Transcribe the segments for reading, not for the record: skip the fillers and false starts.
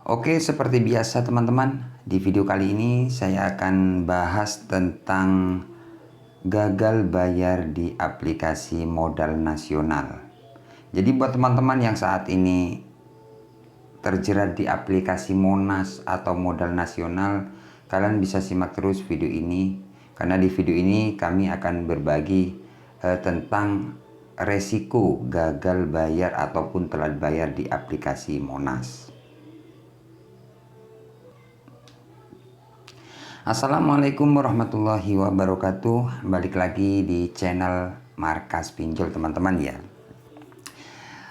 Oke, seperti biasa teman-teman, di video kali ini saya akan bahas tentang gagal bayar di aplikasi modal nasional. Jadi buat teman-teman yang saat ini terjerat di aplikasi Monas atau modal nasional, kalian bisa simak terus video ini, karena di video ini kami akan berbagi tentang resiko gagal bayar ataupun telat bayar di aplikasi Monas. Assalamualaikum warahmatullahi wabarakatuh. Balik lagi di channel Markas Pinjol teman-teman ya.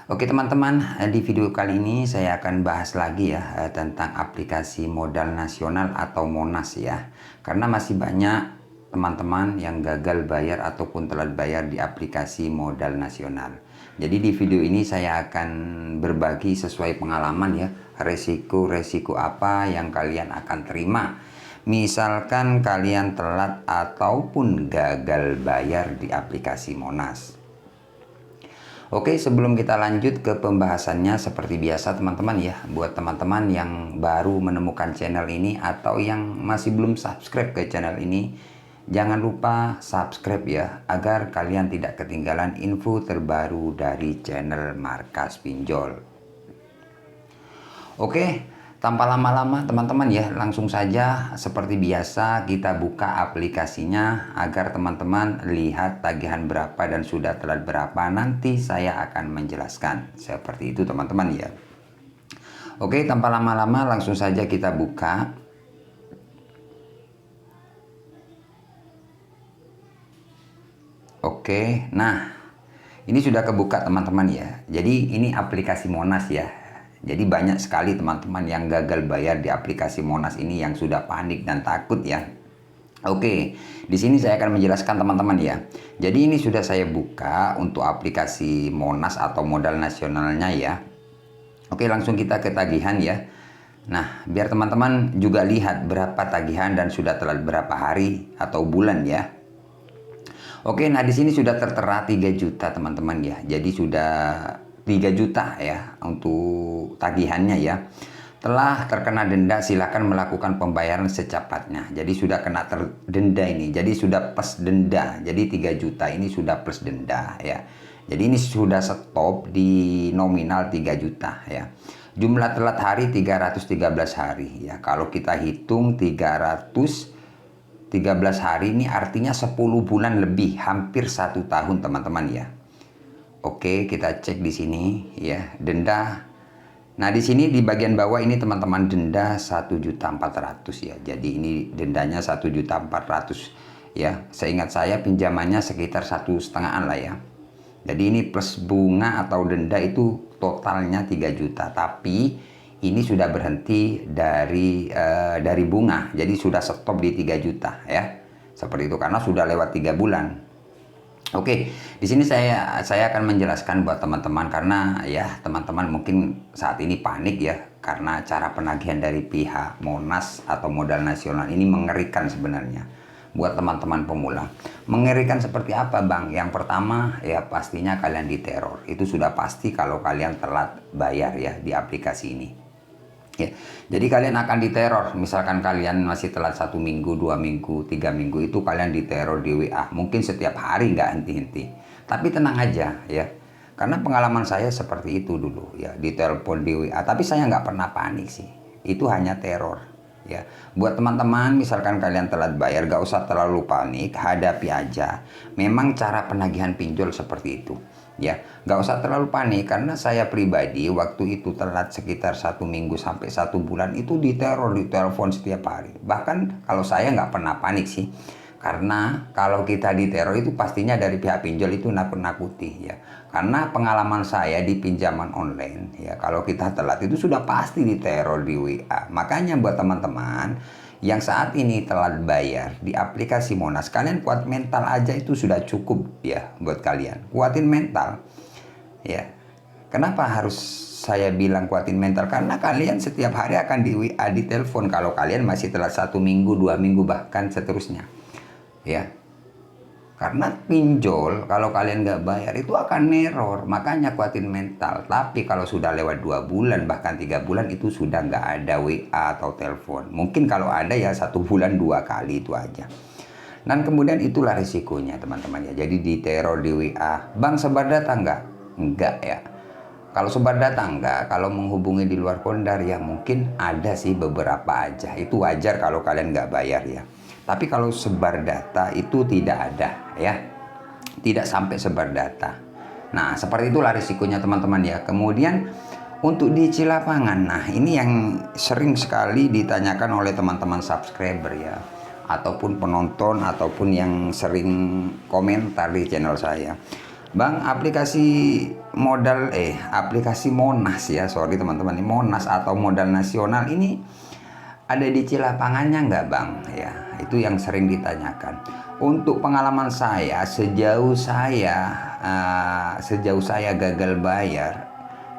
Oke teman-teman, di video kali ini saya akan bahas lagi ya tentang aplikasi modal nasional atau Monas ya. Karena masih banyak teman-teman yang gagal bayar ataupun telat bayar di aplikasi modal nasional. Jadi di video ini saya akan berbagi sesuai pengalaman ya, resiko-resiko apa yang kalian akan terima misalkan kalian telat ataupun gagal bayar di aplikasi Monas. Oke, sebelum kita lanjut ke pembahasannya, seperti biasa teman-teman ya, buat teman-teman yang baru menemukan channel ini atau yang masih belum subscribe ke channel ini, jangan lupa subscribe ya, agar kalian tidak ketinggalan info terbaru dari channel Markas Pinjol. Oke, tanpa lama-lama teman-teman ya, langsung saja seperti biasa kita buka aplikasinya agar teman-teman lihat tagihan berapa dan sudah telat berapa. Nanti saya akan menjelaskan seperti itu teman-teman ya. Oke, tanpa lama-lama langsung saja kita buka. Oke, nah ini sudah kebuka teman-teman ya. Jadi ini aplikasi Monas ya. Jadi banyak sekali teman-teman yang gagal bayar di aplikasi Monas ini yang sudah panik dan takut ya. Oke, di sini saya akan menjelaskan teman-teman ya. Jadi ini sudah saya buka untuk aplikasi Monas atau modal nasionalnya ya. Oke, langsung kita ke tagihan ya. Nah, biar teman-teman juga lihat berapa tagihan dan sudah telat berapa hari atau bulan ya. Oke, nah di sini sudah tertera 3 juta teman-teman ya. Jadi sudah 3 juta ya untuk tagihannya ya. Telah terkena denda, silakan melakukan pembayaran secepatnya. Jadi sudah kena terdenda ini. Jadi sudah plus denda. Jadi 3 juta ini sudah plus denda ya. Jadi ini sudah stop di nominal 3 juta ya. Jumlah telat hari 313 hari ya. Kalau kita hitung 313 hari ini artinya 10 bulan lebih, hampir 1 tahun teman-teman ya. Oke, kita cek di sini ya, denda. Nah, di sini di bagian bawah ini teman-teman denda 1.400.000 ya. Jadi ini dendanya 1.400.000 ya. Seingat saya pinjamannya sekitar 1,5-an lah ya. Jadi ini plus bunga atau denda itu totalnya 3 juta. Tapi ini sudah berhenti dari bunga. Jadi sudah stop di 3 juta ya. Seperti itu karena sudah lewat 3 bulan. Oke, di sini saya akan menjelaskan buat teman-teman karena ya teman-teman mungkin saat ini panik ya karena cara penagihan dari pihak Monas atau modal nasional ini mengerikan sebenarnya buat teman-teman pemula. Mengerikan seperti apa Bang? Yang pertama ya pastinya kalian diteror. Itu sudah pasti kalau kalian telat bayar ya di aplikasi ini. Ya, jadi kalian akan diteror. Misalkan kalian masih telat 1 minggu, 2 minggu, 3 minggu, itu kalian diteror di WA. Mungkin setiap hari nggak henti-henti. Tapi tenang aja ya. Karena pengalaman saya seperti itu dulu ya, ditelepon di WA. Tapi saya nggak pernah panik sih. Itu hanya teror ya. Buat teman-teman, misalkan kalian telat bayar, nggak usah terlalu panik, hadapi aja. Memang cara penagihan pinjol seperti itu. Ya, nggak usah terlalu panik karena saya pribadi waktu itu telat sekitar 1 minggu sampai 1 bulan itu diteror, ditelepon setiap hari. Bahkan kalau saya nggak pernah panik sih, karena kalau kita diteror itu pastinya dari pihak pinjol itu nakut-nakuti ya. Karena pengalaman saya di pinjaman online ya, kalau kita telat itu sudah pasti diteror di WA. Makanya buat teman-teman yang saat ini telat bayar di aplikasi Monas, kalian kuat mental aja itu sudah cukup ya buat kalian. Kuatin mental ya. Kenapa harus saya bilang kuatin mental? Karena kalian setiap hari akan di WA, di telepon kalau kalian masih telat 1 minggu, 2 minggu bahkan seterusnya ya. Karena pinjol kalau kalian nggak bayar itu akan neror, makanya kuatin mental. Tapi kalau sudah lewat 2 bulan bahkan 3 bulan itu sudah nggak ada WA atau telepon. Mungkin kalau ada ya 1 bulan 2 kali itu aja. Dan kemudian itulah risikonya teman-teman ya. Jadi diteror di WA, bang sebar data nggak? Enggak ya. Kalau sebar data enggak, kalau menghubungi di luar Kondar ya mungkin ada sih beberapa aja. Itu wajar kalau kalian nggak bayar ya. Tapi kalau sebar data itu tidak ada ya. Tidak sampai sebar data. Nah, seperti itulah risikonya teman-teman ya. Kemudian untuk di Cilapangan, nah ini yang sering sekali ditanyakan oleh teman-teman subscriber ya. Ataupun penonton, ataupun yang sering komentar di channel saya. Bang, aplikasi Monas ya, sorry teman-teman, Monas atau modal nasional ini ada di Cilapangannya nggak bang? Ya, itu yang sering ditanyakan. Untuk pengalaman saya, sejauh saya gagal bayar,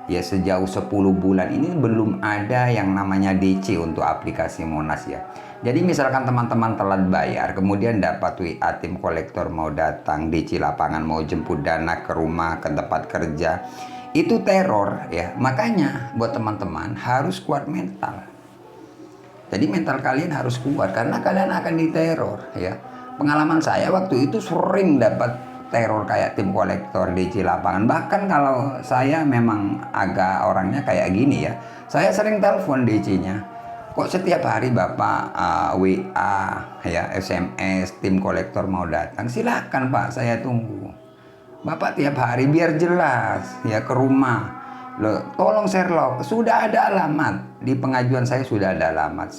ya sejauh 10 bulan ini belum ada yang namanya DC untuk aplikasi Monas ya. Jadi misalkan teman-teman telat bayar, kemudian dapat WA tim kolektor mau datang di Cilapangan, mau jemput dana ke rumah, ke tempat kerja, itu teror ya. Makanya buat teman-teman harus kuat mental. Jadi mental kalian harus kuat karena kalian akan diteror ya. Pengalaman saya waktu itu sering dapat teror kayak tim kolektor di Cilapangan. Bahkan kalau saya memang agak orangnya kayak gini ya, saya sering telepon DC-nya. Kok setiap hari Bapak WA ya, SMS tim kolektor mau datang? Silakan Pak, saya tunggu. Bapak tiap hari biar jelas ya ke rumah. Loh, tolong Sherlock, sudah ada alamat di pengajuan saya, sudah ada alamat.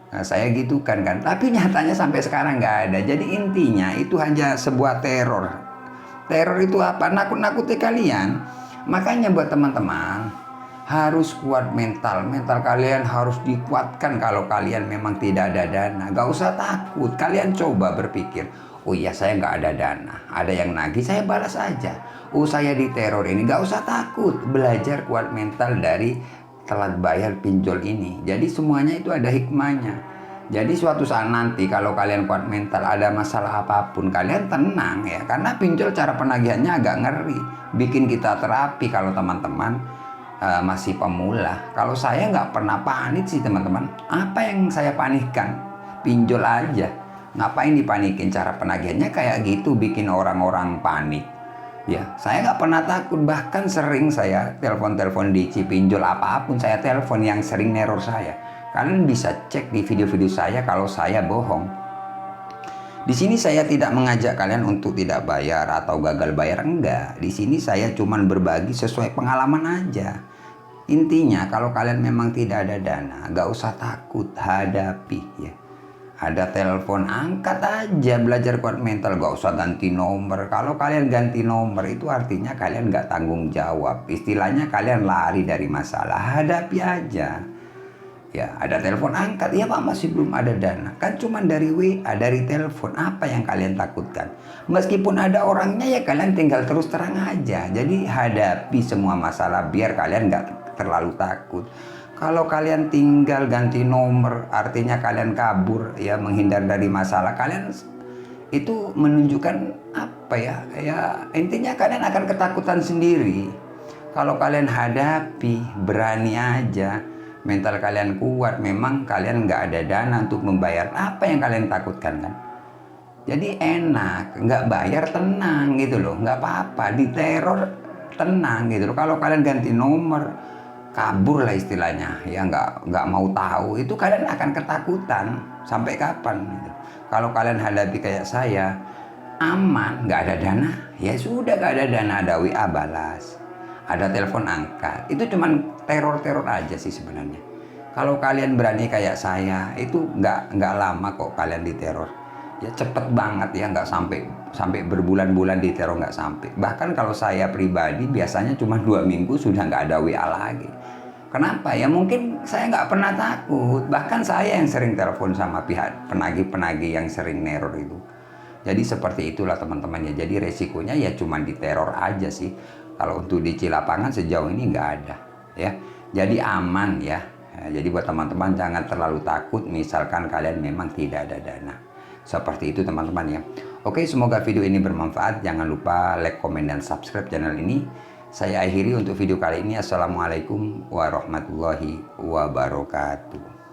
Nah, saya gitu kan, tapi nyatanya sampai sekarang nggak ada. Jadi intinya itu hanya sebuah teror. Teror itu apa? Nakut-nakuti kalian. Makanya buat teman-teman harus kuat mental. Mental kalian harus dikuatkan. Kalau kalian memang tidak ada dana, nggak usah takut. Kalian coba berpikir, oh iya saya nggak ada dana, ada yang nagih saya balas aja. Oh saya diteror ini, nggak usah takut. Belajar kuat mental dari telat bayar pinjol ini. Jadi semuanya itu ada hikmahnya. Jadi suatu saat nanti kalau kalian kuat mental, ada masalah apapun, kalian tenang ya. Karena pinjol cara penagihannya agak ngeri, bikin kita terapi kalau teman-teman masih pemula. Kalau saya nggak pernah panik sih teman-teman. Apa yang saya panikkan? Pinjol aja. Ngapain dipanikin? Cara penagihannya kayak gitu, bikin orang-orang panik. Ya, saya nggak pernah takut. Bahkan sering saya telepon-telepon di pinjol apapun, saya telepon yang sering neror saya. Kalian bisa cek di video-video saya kalau saya bohong. Di sini saya tidak mengajak kalian untuk tidak bayar atau gagal bayar, enggak. Di sini saya cuma berbagi sesuai pengalaman aja. Intinya kalau kalian memang tidak ada dana, nggak usah takut, hadapi ya. Ada telepon, angkat aja, belajar kuat mental, gak usah ganti nomor. Kalau kalian ganti nomor itu artinya kalian gak tanggung jawab. Istilahnya kalian lari dari masalah, hadapi aja. Ya, ada telepon, angkat. Ya Pak, masih belum ada dana. Kan cuma dari WA, dari telepon. Apa yang kalian takutkan? Meskipun ada orangnya ya kalian tinggal terus terang aja. Jadi hadapi semua masalah biar kalian gak terlalu takut. Kalau kalian tinggal ganti nomor, artinya kalian kabur ya, menghindar dari masalah. Kalian itu menunjukkan apa ya? Ya intinya kalian akan ketakutan sendiri. Kalau kalian hadapi, berani aja, mental kalian kuat, memang kalian nggak ada dana untuk membayar apa yang kalian takutkan kan. Jadi enak, nggak bayar tenang gitu loh, nggak apa-apa, diteror tenang gitu loh. Kalau kalian ganti nomor, kabur lah istilahnya ya, nggak mau tahu, itu kalian akan ketakutan sampai kapan gitu. Kalau kalian hadapi kayak saya, aman, nggak ada dana ya sudah, nggak ada dana, ada WA balas, ada telepon angkat. Itu cuman teror-teror aja sih sebenarnya. Kalau kalian berani kayak saya, itu nggak lama kok kalian diteror ya, cepet banget ya, nggak sampai berbulan-bulan diteror, nggak sampai. Bahkan kalau saya pribadi biasanya cuma 2 minggu sudah nggak ada WA lagi. Kenapa ya? Mungkin saya nggak pernah takut. Bahkan saya yang sering telepon sama pihak penagih-penagih yang sering neror itu. Jadi seperti itulah teman-teman ya. Jadi resikonya ya cuma diteror aja sih. Kalau untuk di Cilapangan sejauh ini nggak ada ya. Jadi aman ya. Jadi buat teman-teman jangan terlalu takut misalkan kalian memang tidak ada dana. Seperti itu teman-teman ya. Oke, semoga video ini bermanfaat. Jangan lupa like, komen, dan subscribe channel ini. Saya akhiri untuk video kali ini. Assalamualaikum warahmatullahi wabarakatuh.